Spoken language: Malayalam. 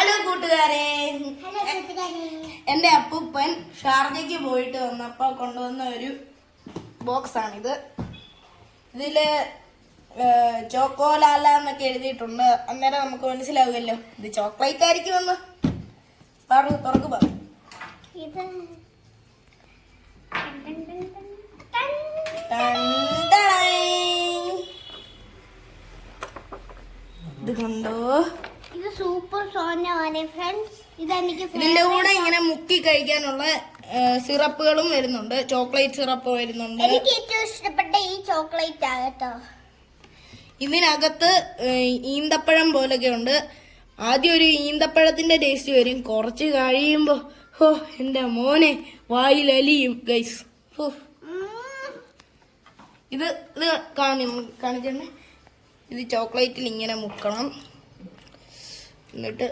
ഹലോ കൂട്ടുകാരെ, എന്റെ അപ്പൂപ്പൻ ഷാർജയ്ക്ക് പോയിട്ട് വന്നപ്പോ കൊണ്ടുവന്ന ഒരു ബോക്സ് ആണിത്. ഇതില് ചോക്കോലാല എന്നൊക്കെ എഴുതിയിട്ടുണ്ട്. അന്നേരം നമുക്ക് മനസ്സിലാവുമല്ലോ ഇത് ചോക്ലേറ്റ് ആയിരിക്കുമെന്ന്. തുറക്ക് പറ. ഇത് കണ്ടോ, ഇത് സൂപ്പർ സോനയാണ് ഫ്രണ്ട്സ്. ഇതിന്റെ കൂടെ ഇങ്ങനെ മുക്കി കഴിക്കാനുള്ള സിറപ്പുകളും വരുന്നുണ്ട്. ചോക്ലേറ്റ് സിറപ്പ് വരുന്നുണ്ട്. എനിക്ക് ഏറ്റവും ഇഷ്ടപ്പെട്ട ഈ ചോക്ലേറ്റ് ആകട്ടോ. ഇതിനകത്ത് ഈന്തപ്പഴം പോലൊക്കെ ഉണ്ട്. ആദ്യം ഒരു ഈന്തപ്പഴത്തിന്റെ ടേസ്റ്റ് വരും. കുറച്ച് കഴിയുമ്പോ എന്റെ മോനെ വായിലലിയും ഗൈസ്. ഇത് കാണിച്ചേ. ഇത് ചോക്ലേറ്റിൽ ഇങ്ങനെ മുക്കണം. എന്നിട്ട്